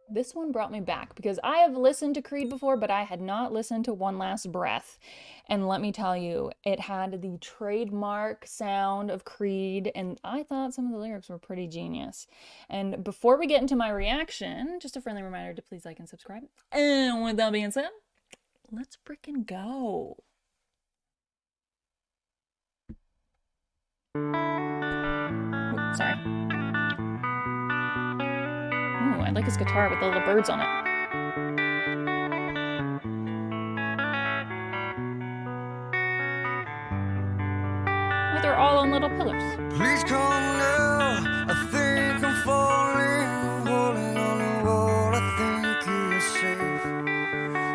This one brought me back because I have listened to Creed before, but I had not listened to One Last Breath. And let me tell you, it had the trademark sound of Creed, and I thought some of the lyrics were pretty genius. And before we get into my reaction, just a friendly reminder to please like and subscribe. And with that being said, let's frickin' go. Oh, sorry. Ooh, I like his guitar with the little birds on it. Oh, they're all on little pillars. Please come now, I think I'm falling, holding on to what I think is safe.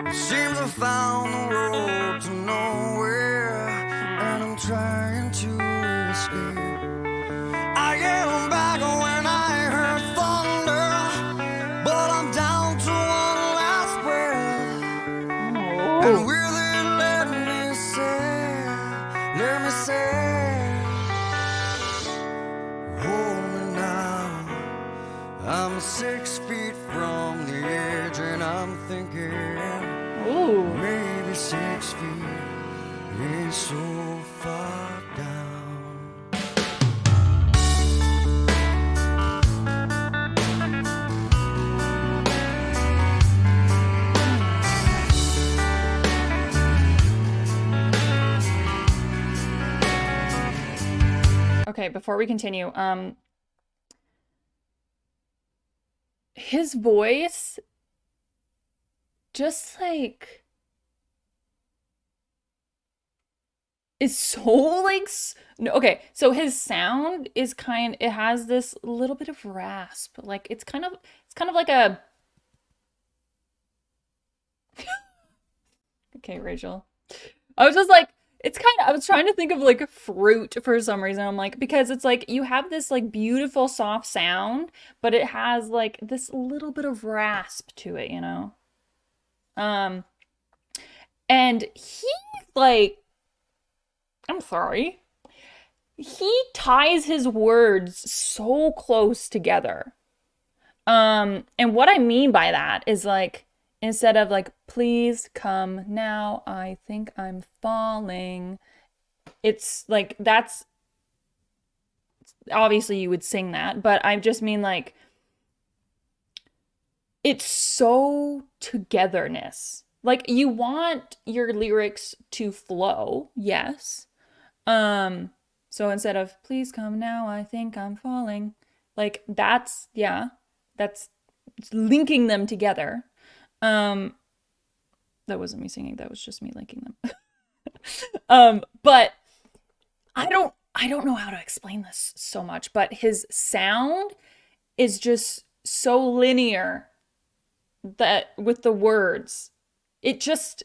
It seems I found the road to nowhere, and I'm trying to escape. I get on back when I heard thunder, but I'm down to one last breath. And with it, let me say, hold me now. I'm 6 feet from the edge, and I'm thinking, Ooh. maybe 6 feet ain't so far down. Okay, before we continue, his voice just like is so like no, okay, so his sound is it has this little bit of rasp. Like it's kind of like a Okay, Rachel. I was just like I was trying to think of like fruit for some reason. I'm like, because it's like you have this like beautiful soft sound, but it has like this little bit of rasp to it, you know? And he like, I'm sorry, he ties his words so close together. And what I mean by that is like, instead of like, please come now, I think I'm falling. It's like, that's obviously you would sing that, but I just mean like, it's so togetherness. Like you want your lyrics to flow, yes. So instead of please come now, I think I'm falling, like that's that's linking them together. That wasn't me singing, that was just me linking them. But I don't know how to explain this so much, but his sound is just so linear that with the words, it just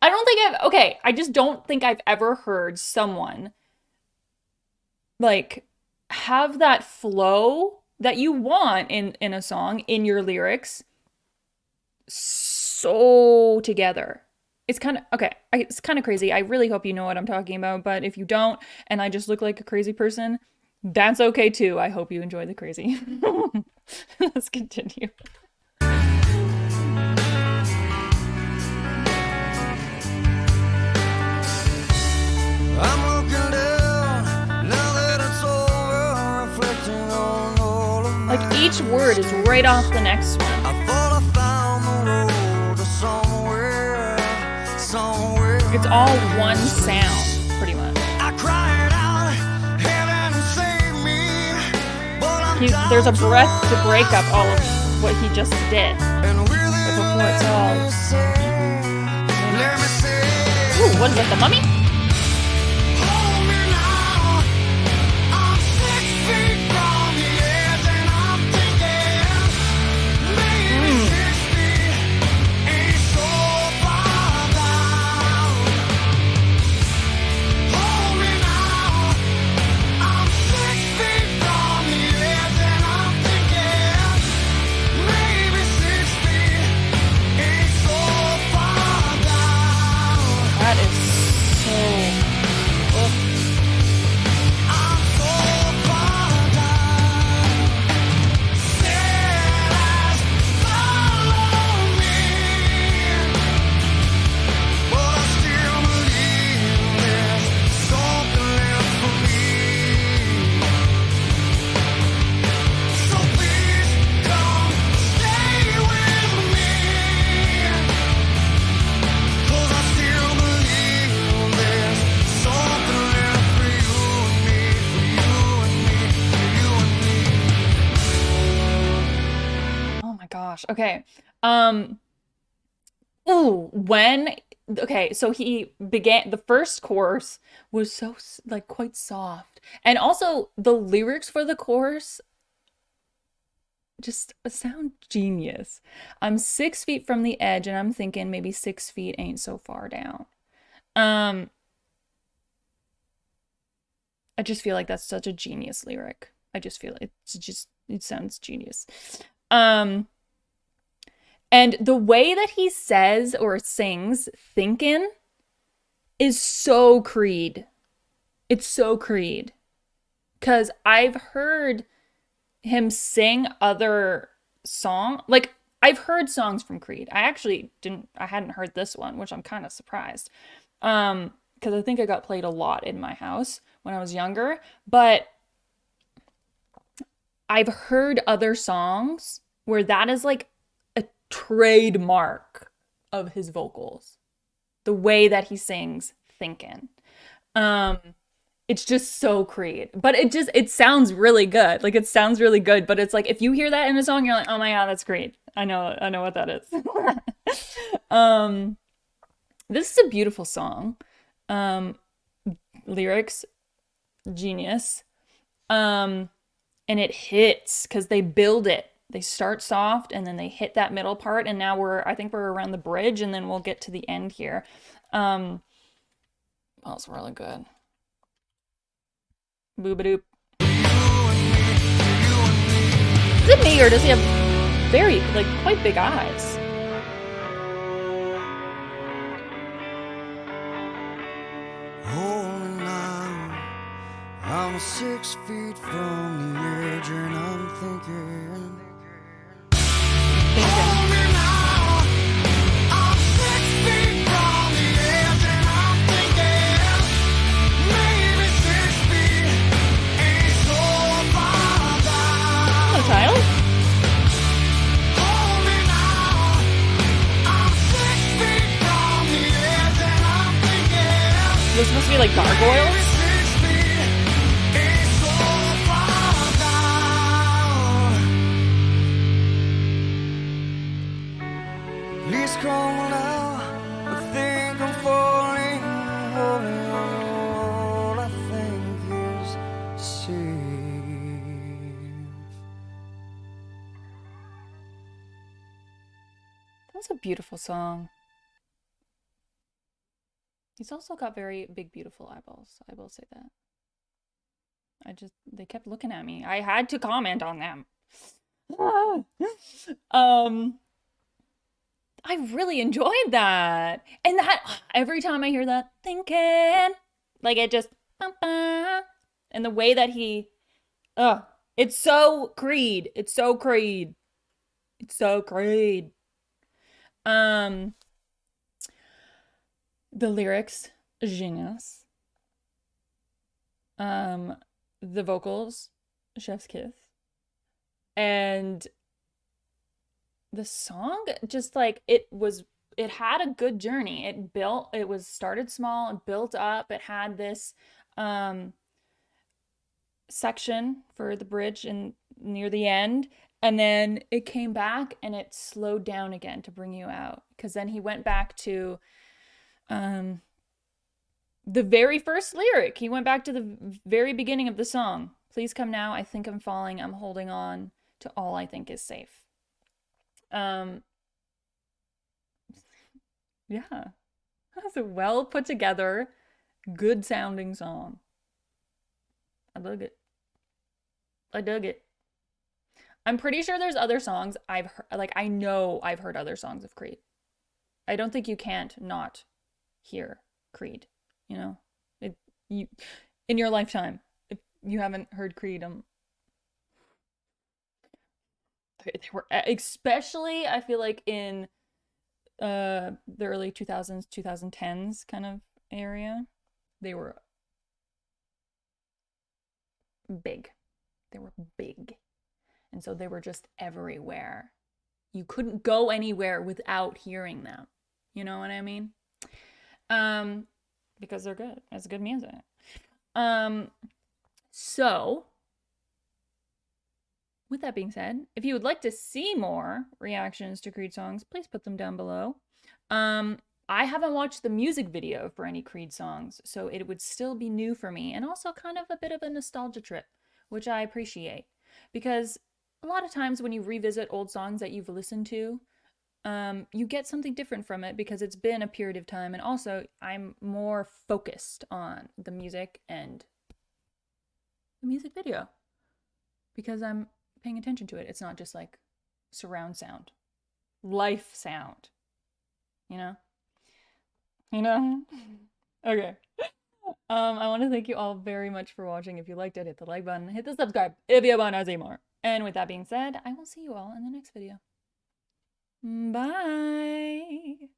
I just don't think I've ever heard someone like have that flow that you want in a song, in your lyrics, so together. It's kind of okay. It's kind of crazy. I really hope you know what I'm talking about, but if you don't, and I just look like a crazy person, that's okay too. I hope you enjoy the crazy. Let's continue. I'm looking down, now that it's over, reflecting on all of Like each word is right off the next one. I thought I found the road to somewhere. It's all one sound, pretty much. I cried out, heaven save me, but I'm There's a breath to break up all of what he just did. and with it, Before it's all. let me say, Ooh, what is that, the mummy? hold me now. I'm 6 feet from the edge, and I'm thinking maybe 6 feet ain't so far down. Hold me now. I'm 6 feet from the edge, and I'm thinking maybe 6 feet ain't so far down. That is so gosh. Okay. Um, ooh, when okay, so he began the first chorus was so like quite soft. And also the lyrics for the chorus just sound genius. I'm 6 feet from the edge and I'm thinking maybe 6 feet ain't so far down. Um, I just feel like that's such a genius lyric. I just feel it sounds genius. Um, and the way that he says or sings thinking is so Creed. It's so Creed. Cause I've heard him sing other like I've heard songs from Creed. I hadn't heard this one, which I'm kind of surprised. Because I think it got played a lot in my house when I was younger, but I've heard other songs where that is like a trademark of his vocals. The way that he sings thinking. Um it's just so Creed. But it sounds really good. Like it sounds really good, but it's like if you hear that in a song, you're like, "Oh my God, that's Creed. I know what that is." um this is a beautiful song. Um lyrics genius. Um and it hits cuz they build it. They start soft and then they hit that middle part and now I think we're around the bridge and then we'll get to the end here. Um well, it's really good. Boobadoop. Is it me or does he have very, like, quite big eyes? Holy now, I'm 6 feet from the edge and I'm thinking. Holy now, I'm 6 feet from the edge and I'm thinking. Maybe 6 feet ain't so far down. Hello, child. Holy now, I'm 6 feet from the edge and I'm thinking. Those supposed to be like gargoyles? Please come now, I think I'm falling, holding on to all I think is safe. That's a beautiful song. He's also got very big, beautiful eyeballs. I will say that. They kept looking at me. I had to comment on them. um, I really enjoyed that. And that, every time I hear that, thinking, like it just, and the way that it's so Creed. It's so Creed. It's so Creed. Um, the lyrics, genius. The vocals, chef's kiss. And the song just like it had a good journey. It was started small and built up. It had this um section for the bridge and near the end, and then it came back and it slowed down again to bring you out because then he went back to um the very first lyric. He went back to the very beginning of the song. Please come now, I think I'm falling, I'm holding on to all I think is safe. um yeah, that's a well put together, good sounding song. I dug it. I dug it. I'm pretty sure there's other songs I've heard, like I know I've heard other songs of Creed. I don't think you can't not hear Creed, you know? You in your lifetime, if you haven't heard Creed, they were especially I feel like in the early 2000s, 2010s kind of area, they were big. They were big. And so they were just everywhere. You couldn't go anywhere without hearing them. You know what I mean? Um, because they're good. It's good music. Um, so with that being said, if you would like to see more reactions to Creed songs, please put them down below. I haven't watched the music video for any Creed songs, so it would still be new for me, and also kind of a bit of a nostalgia trip, which I appreciate. Because a lot of times when you revisit old songs that you've listened to, you get something different from it because it's been a period of time, and also I'm more focused on the music and the music video because I'm paying attention to it. It's not just like surround sound, life sound, you know? You know? Okay. I want to thank you all very much for watching. If you liked it, hit the like button, hit the subscribe if you want to see more. And with that being said, I will see you all in the next video. Bye.